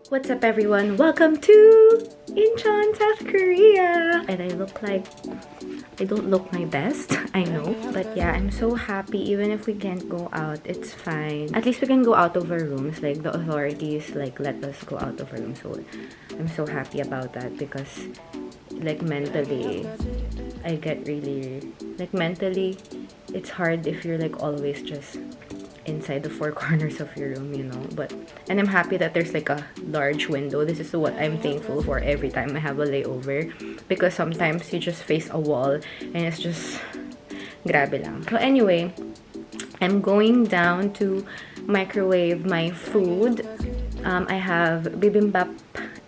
What's up everyone? Welcome to Incheon, South Korea! And I don't look my best, I know. But yeah, I'm so happy. Even if we can't go out, it's fine. At least we can go out of our rooms. Like, the authorities, like, let us go out of our rooms. So, I'm so happy about that because, like, mentally, I get really... Like, mentally, it's hard if you're, like, always just inside the four corners of your room, you know. And I'm happy that there's like a large window. This is what I'm thankful for every time I have a layover, because sometimes you just face a wall and it's just grabe lang. So anyway, I'm going down to microwave my food. I have bibimbap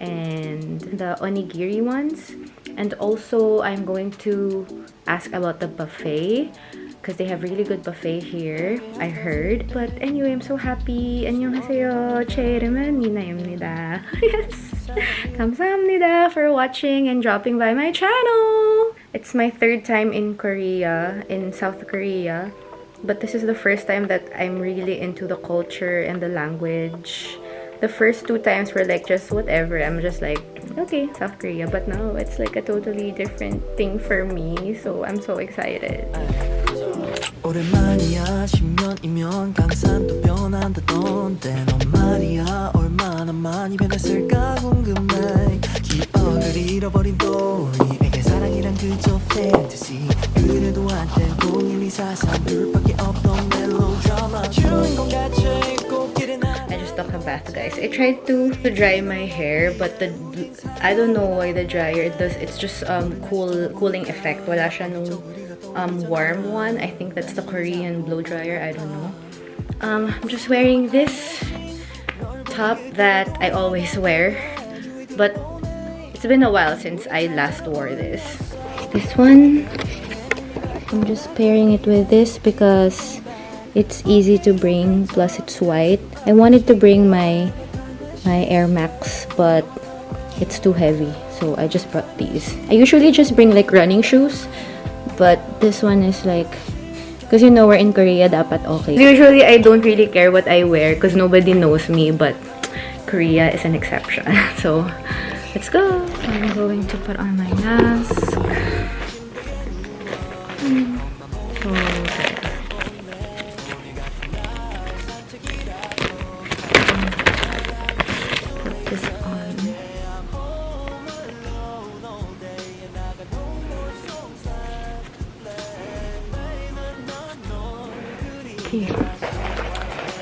and the onigiri ones, and also I'm going to ask about the buffet because they have really good buffet here, I heard. But anyway, I'm so happy. 안녕하세요. 제 이름은 니나입니다. Yes. 감사합니다 for watching and dropping by my channel. It's my third time in Korea, in South Korea. But this is the first time that I'm really into the culture and the language. The first two times were like just whatever. I'm just like, okay, South Korea. But now it's like a totally different thing for me. So I'm so excited. 오랜만이야 10년이면 강산도 변한다던데 넌 말이야 얼마나 많이 변했을까 궁금해 기억을 잃어버린 또이에게 사랑이란 그저 fantasy 그래도 한땐 01243 둘밖에 없던 멜로드라마 주인공같이 꽃길에 I just took a bath, guys. I tried to dry my hair, but I don't know why the dryer does. It's just cooling effect. Wala siya nung warm one. I think that's the Korean blow dryer. I don't know. I'm just wearing this top that I always wear, but it's been a while since I last wore this. This one, I'm just pairing it with this because it's easy to bring, plus it's white. I wanted to bring my Air Max, but it's too heavy, so I just brought these. I usually just bring like running shoes, but this one is like, because you know we're in Korea, dapat okay. Usually I don't really care what I wear because nobody knows me, but Korea is an exception. So let's go. I'm going to put on my mask. So put this on. Here.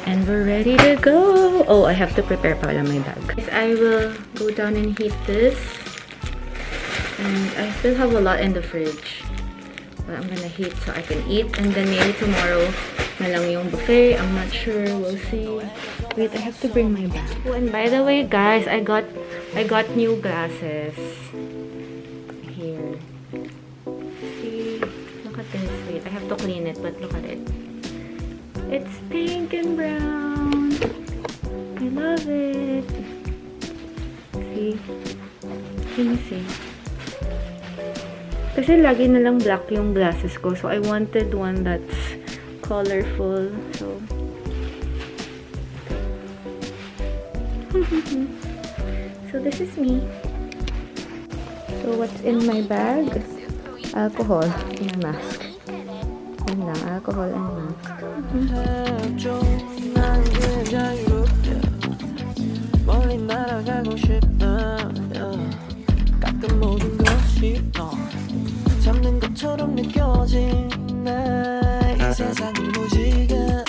And we're ready to go. Oh, I have to prepare pala my bag. I will go down and heat this. And I still have a lot in the fridge. But I'm gonna heat so I can eat. And then maybe tomorrow na lang yung buffet. I'm not sure. We'll see. Wait, I have to bring my bag. Oh, and by the way, guys, I got new glasses. Here. See? Look at this. Wait, I have to clean it, but look at it. It's pink and brown. I love it. See? Can you see? Kasi lagi na lang black yung glasses ko. So I wanted one that's colorful. So so this is me. So what's in my bag? Alcohol and a mask. Yun lang, alcohol and mask. 멀리 날아가고 싶다 가끔 모든 것이 잡는 것처럼 느껴지네 이 세상이 무지개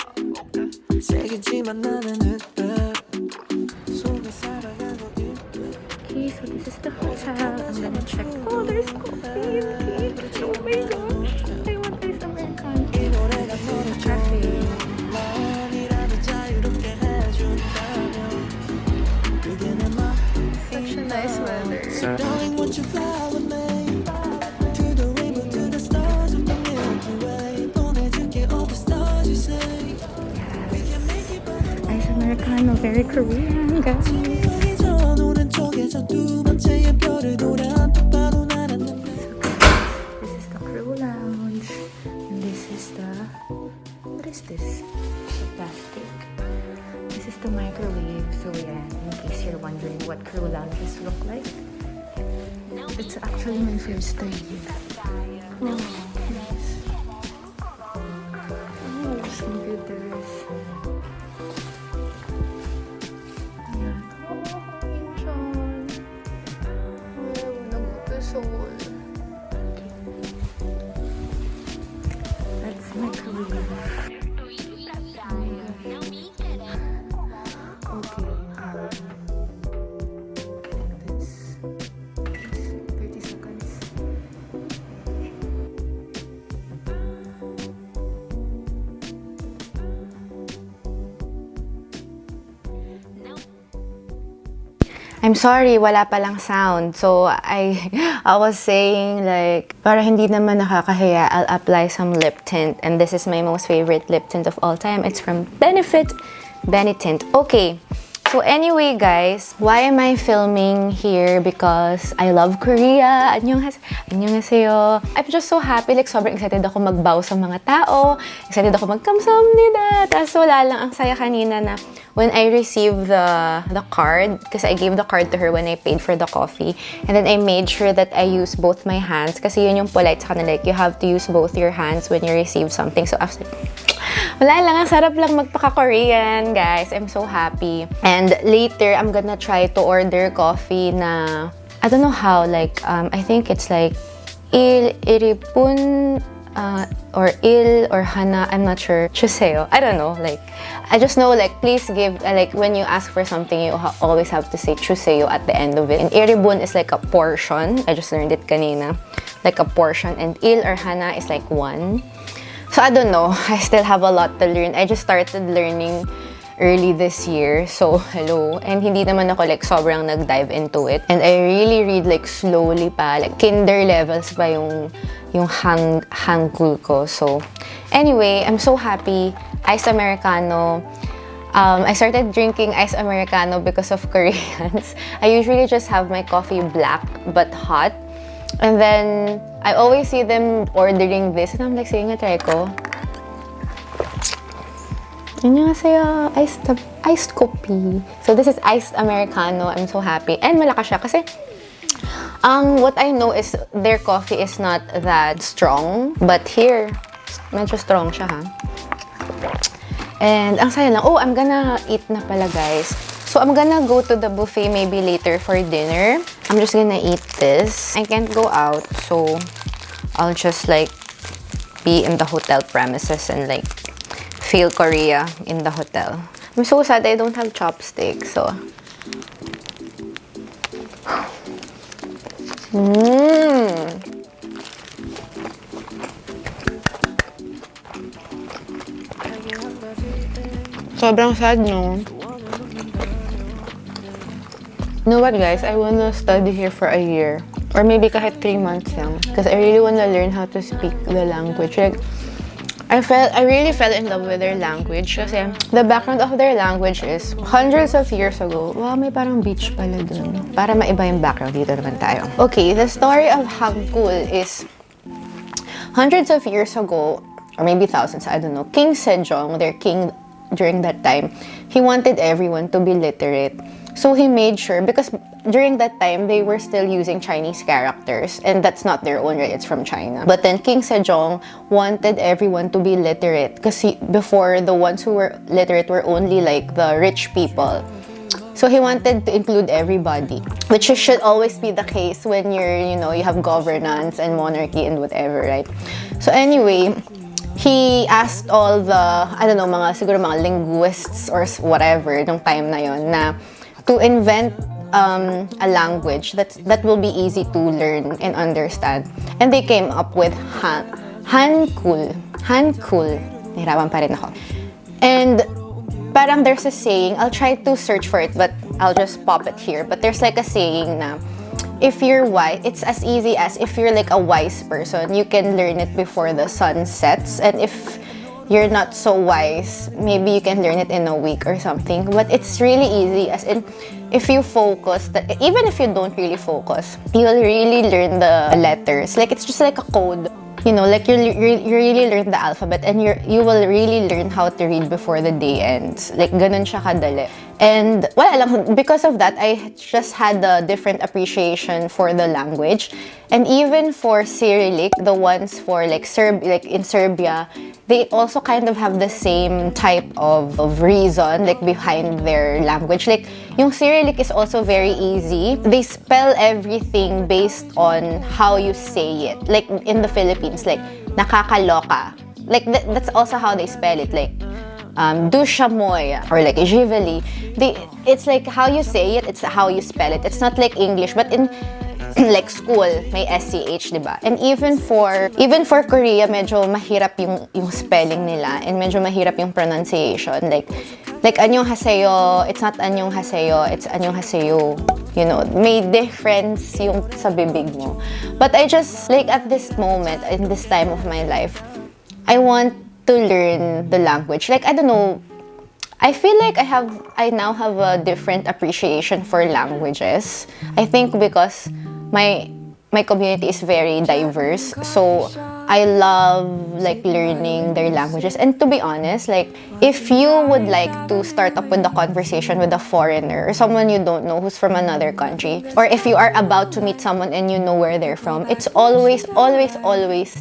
세겠지만 나는 흑백 속에 살아가고 있대. Okay, so this is the hotel. I'm gonna check. Oh, there's coffee and cake. Oh my gosh, I want this Americano. 이 노래가 너를 Cafe. 너만이라도 자유롭게 해준다면 그게 내 맘. Such a nice weather. So darling, won't you fly with me to the rainbow, to the stars of the Milky Way. 보내줄게 all the stars you say. We can make it better. Nice Americano, very Korean, guys. 여기 저 오른쪽에서 두 번째의 별을 노란 똑바로 날았는데. This is the crew lounge, and this is the, what is this? The plastic. This is the microwave. So yeah, in case you're wondering what crew lounges look like, it's actually my first time here. Oh, nice. Oh, there's computers. Ayan. Oh, incheon. Oh, nag-utusol. That's my crew. Okay, like this. 30 seconds. I'm sorry, wala palang sound. So, I was saying like, para hindi naman nakakahiya, I'll apply some lip tint. And this is my most favorite lip tint of all time. It's from Benetint. Okay. So anyway, guys, why am I filming here? Because I love Korea. Annyeonghaseyo. I'm just so happy. Like, sobrang excited ako magbow sa mga tao. Excited ako magkamsamnida. Tapos wala lang, ang saya kanina na when I received the card, kasi I gave the card to her when I paid for the coffee. And then I made sure that I use both my hands. Kasi yun yung polite sa kanila. Like, you have to use both your hands when you receive something. So after, wala lang, ang sarap lang magpaka-Korean, guys. I'm so happy. And later, I'm gonna try to order coffee na, I don't know how, like, I think it's like, iripun, or or hana, I'm not sure. Chuseo, I don't know, like, I just know, like, please give, like, when you ask for something, you always have to say chuseo at the end of it. And iribun is like a portion. I just learned it kanina. Like a portion. And or hana is like one. So, I don't know. I still have a lot to learn. I just started learning early this year. So, hello. And hindi naman ako like sobrang nag-dive into it. And I really read like slowly pa. Like kinder levels pa yung hangeul ko. So, anyway, I'm so happy. Iced Americano. I started drinking iced Americano because of Koreans. I usually just have my coffee black but hot. And then, I always see them ordering this. And I'm like, sige nga, try ko. Annyeonghaseyo, iced coffee. So, this is iced Americano. I'm so happy. And malakas siya kasi, what I know is their coffee is not that strong. But here, medyo strong siya, ha? And, ang saya lang. Oh, I'm gonna eat na pala, guys. So, I'm gonna go to the buffet maybe later for dinner. I'm just gonna eat this. I can't go out, so I'll just like be in the hotel premises and like feel Korea in the hotel. I'm so sad I don't have chopsticks, so. Sobrang sad, no? You know what, guys? I wanna study here for a year. Or maybe kahit 3 months lang. Because I really wanna learn how to speak the language. Like, I really fell in love with their language. Kasi the background of their language is hundreds of years ago. Wow, may parang beach pala dun. Para maiba yung background, dito naman tayo. Okay, the story of hangeul is hundreds of years ago, or maybe thousands, I don't know. King Sejong, their king during that time, he wanted everyone to be literate. So he made sure, because during that time, they were still using Chinese characters, and that's not their own, right? It's from China. But then King Sejong wanted everyone to be literate, because before, the ones who were literate were only like the rich people. So he wanted to include everybody, which should always be the case when you're, you have governance and monarchy and whatever, right? So anyway, he asked all the, I don't know, siguro mga linguists or whatever nung time na yon na to invent a language that will be easy to learn and understand. And they came up with hangeul. Nahirapan pa rin ako. And parang there's a saying, I'll try to search for it, but I'll just pop it here. But there's like a saying na, if you're wise, it's as easy as if you're like a wise person, you can learn it before the sun sets. And if you're not so wise, maybe you can learn it in a week or something. But it's really easy, as in, if you focus, even if you don't really focus, you'll really learn the letters. Like, it's just like a code. Like you really learn the alphabet, and you will really learn how to read before the day ends. Like, ganun siya kadali. And well, because of that, I just had a different appreciation for the language. And even for Cyrillic, the ones for like in Serbia, they also kind of have the same type of reason like behind their language. Like yung Cyrillic is also very easy. They spell everything based on how you say it. Like in the Philippines, like nakakaloka. Like that's also how they spell it. Like dusha moya or like jiveli. It's like how you say it, it's how you spell it. It's not like English, but in like school may SCH, diba? And even for Korea, medyo mahirap yung spelling nila and medyo mahirap yung pronunciation. Like annyeonghaseyo, it's not annyeonghaseyo, it's annyeonghaseyo. You know, may difference yung sa bibig mo. But I just like at this moment in this time of my life, I want to learn the language. Like I don't know, I feel like I now have a different appreciation for languages. I think because my community is very diverse, so I love like learning their languages. And to be honest, like if you would like to start up with a conversation with a foreigner or someone you don't know who's from another country, or if you are about to meet someone and you know where they're from, it's always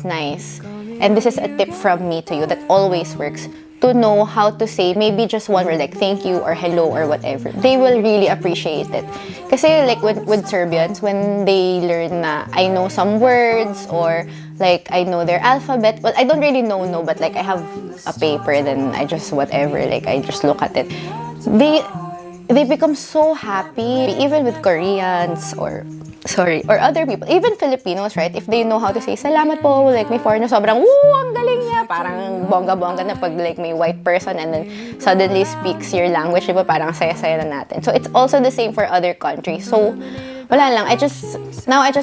nice. And this is a tip from me to you that always works, to know how to say maybe just one word like thank you or hello or whatever. They will really appreciate it. Kasi like with Serbians, when they learn na I know some words or like I know their alphabet, well, I don't really know, but like I have a paper, then I just whatever, like I just look at it. They become so happy, even with Koreans or other people, even Filipinos, right? If they know how to say salamat po, like may foreigner, sobrang woo, ang galing niya, parang bongga-bongga na pag like may white person and then suddenly speaks your language, diba? Parang saya-saya na natin. So it's also the same for other countries. So wala lang, I just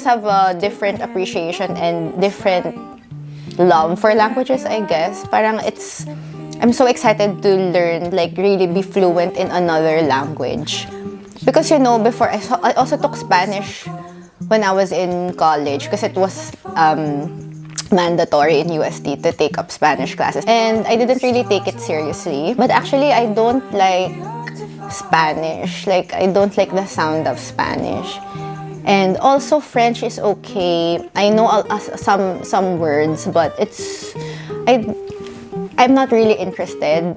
have a different appreciation and different love for languages, I guess. Parang I'm so excited to learn, like really be fluent in another language. Because you know, before I also took Spanish when I was in college because it was mandatory in UST to take up Spanish classes. And I didn't really take it seriously. But actually, I don't like Spanish. Like, I don't like the sound of Spanish. And also, French is okay. I know some words, but I'm not really interested.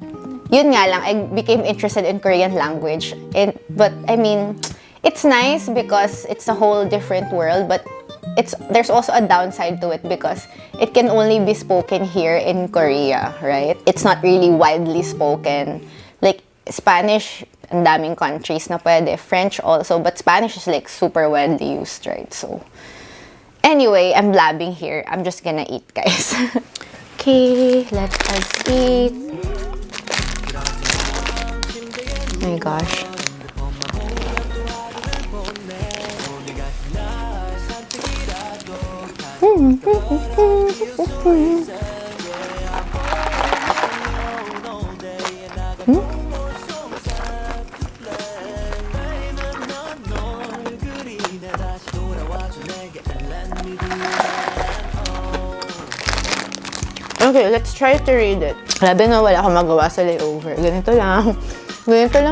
Yun nga lang, I became interested in Korean language. But I mean, it's nice because it's a whole different world, but there's also a downside to it because it can only be spoken here in Korea, right? It's not really widely spoken. Like Spanish, ang daming countries na pwede. French also, but Spanish is like super widely used, right? So anyway, I'm blabbing here. I'm just gonna eat, guys. Okay, let us eat. Oh my gosh. Okay, let's try to read it. Grabe na wala akong magawa sa layover. Ganito lang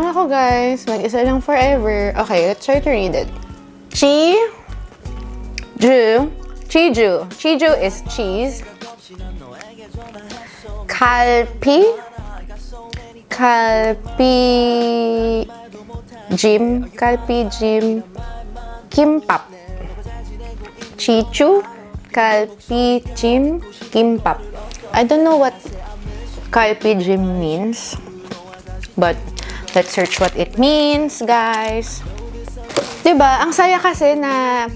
ako, guys. Mag-isa lang forever. Okay, let's try to read it. Chiju is cheese. Kalpi jim. Kimbap. Chichu, kalpi jim, kimbap. I don't know what kalpi jim means, but let's search what it means, guys. Diba? Ang saya kasi na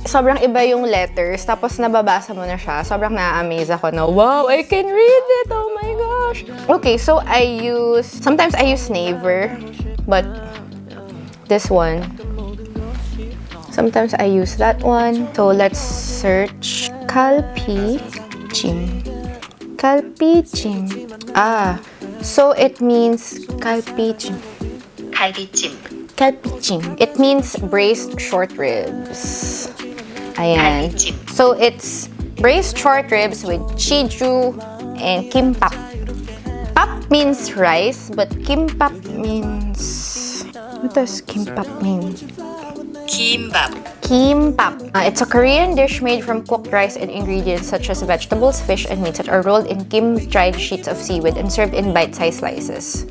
sobrang iba yung letters, tapos nababasa mo na siya. Sobrang na-amaze ako na, wow, I can read it! Oh my gosh! Okay, so sometimes I use Naver, but this one, sometimes I use that one. So let's search kalpi jim. Kalpi jim. So it means kalpi jim. Kalpichim. It means braised short ribs. Ayan. So it's braised short ribs with chiju and kimbap. Pap means rice, but kimbap means What does kimbap mean? Kimbap. Kimbap. It's a Korean dish made from cooked rice and ingredients such as vegetables, fish, and meats that are rolled in dried sheets of seaweed and served in bite-sized slices.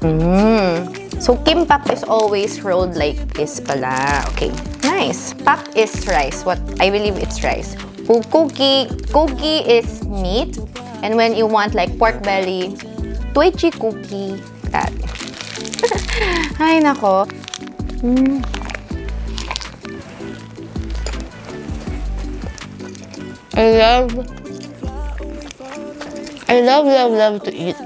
So kimbap is always rolled like this pala. Okay, nice. Pap is rice. What I believe it's rice. Kuki is meat. And when you want like pork belly, tuichi cookie. That. Ay nako. I love to eat.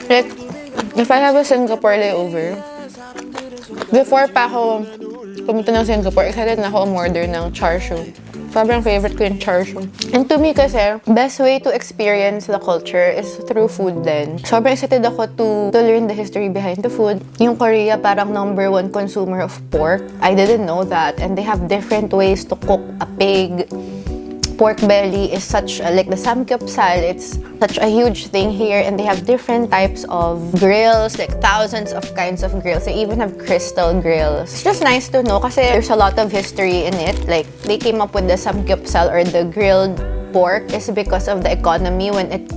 Like, if I have a Singapore layover, before pa ako pumunta ng Singapore, excited na ako umorder ng char siu. Sobrang favorite ko yung char siu. And to me kasi, best way to experience the culture is through food din. Sobrang excited ako to learn the history behind the food. Yung Korea parang #1 consumer of pork. I didn't know that. And they have different ways to cook a pig. Pork belly is such like the samgyeopsal, it's such a huge thing here, and they have different types of grills, like thousands of kinds of grills. They even have crystal grills. It's just nice to know kasi there's a lot of history in it. Like they came up with the samgyeopsal or the grilled pork is because of the economy when it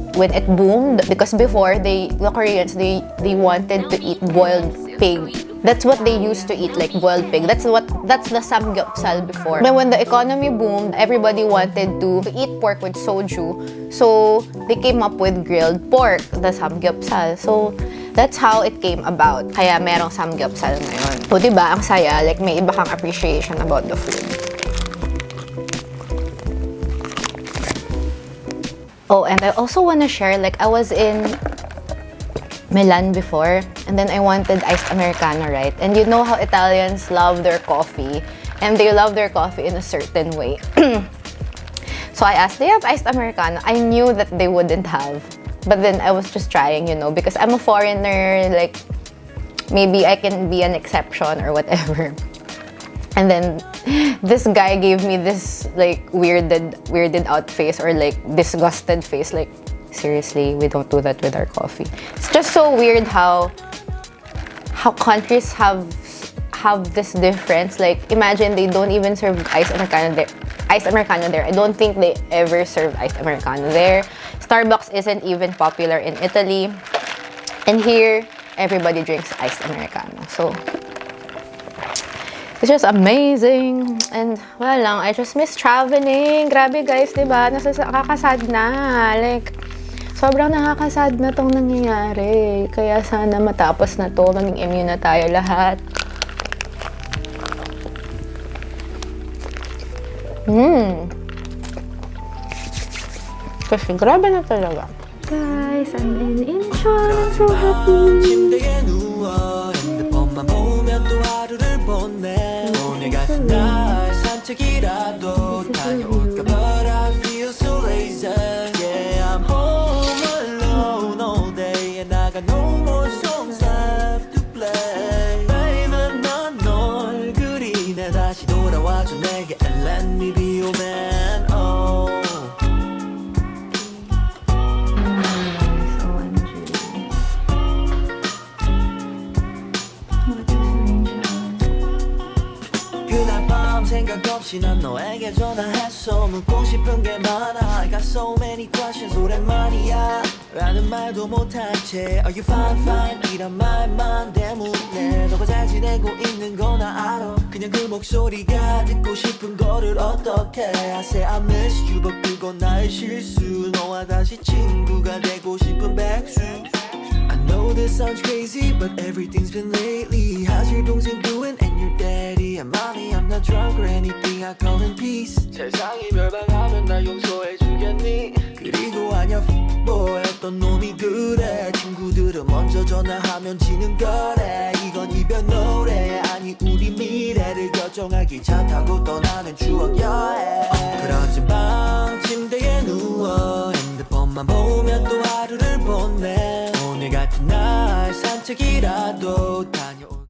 boomed, because before the Koreans they wanted to eat boiled pig. That's what they used to eat, like boiled pig. That's the samgyeopsal before. Then when the economy boomed, everybody wanted to eat pork with soju. So they came up with grilled pork, the samgyeopsal. So that's how it came about. Kaya merong samgyeopsal ngayon. So diba, ang saya, like may iba kang appreciation about the food. Oh, and I also want to share, like I was in Milan before, and then I wanted iced Americano, right? And you know how Italians love their coffee, and they love their coffee in a certain way. So I asked, do you have iced Americano? I knew that they wouldn't have, but then I was just trying, you know, because I'm a foreigner, like maybe I can be an exception or whatever. And then this guy gave me this like weirded out face, or like disgusted face, like seriously, we don't do that with our coffee. It's just so weird how countries have this difference. Like imagine they don't even serve iced Americano there. I don't think they ever serve iced Americano there. Starbucks isn't even popular in Italy. And here, everybody drinks iced Americano. So it's just amazing. And wala lang, I just miss traveling. Grabe guys, diba? Nakakasad na. Like, sobrang nakakasad na tong nangyayari. Kaya sana matapos na to. Maging immune na tayo lahat. Kasi grabe na talaga. Guys, I'm in incheon. I'm so happy. 침대에 누워 핸드폰만 보면 또 하루를 보내 오늘 같은 날 산책이라도 다녀올까 but I feel so lazy yeah I'm home alone all day and I got no more songs left to play baby 난 널 그리네 다시 돌아와줘 내게 and let me be your man oh 생각 없이 난 너에게 전화했어 묻고 싶은 게 많아 I got so many questions 오랜만이야 라는 말도 못한 채 Are you fine fine 이런 말만 대문에 너가 잘 지내고 있는 거 나 알아 그냥 그 목소리가 듣고 싶은 거를 어떡해 I say I miss you but 그건 나의 실수 너와 다시 친구가 되고 싶은 백수 I know this sounds crazy, but everything's been lately. How's your 동생 doing and your daddy and mommy? I'm not drunk or anything, I call in peace. 세상이 멸망하면 날 용서해주겠니? 그리고 아냐 boy 어떤 놈이 그래 친구들은 먼저 전화하면 지는 거래 이건 이별 노래 아니 우리 미래를 결정하기 차 타고 떠나는 추억 여행 그렇지 방 침대에 누워 핸드폰만 보면 또 하루를 보내 오늘 같은 날 산책이라도 다녀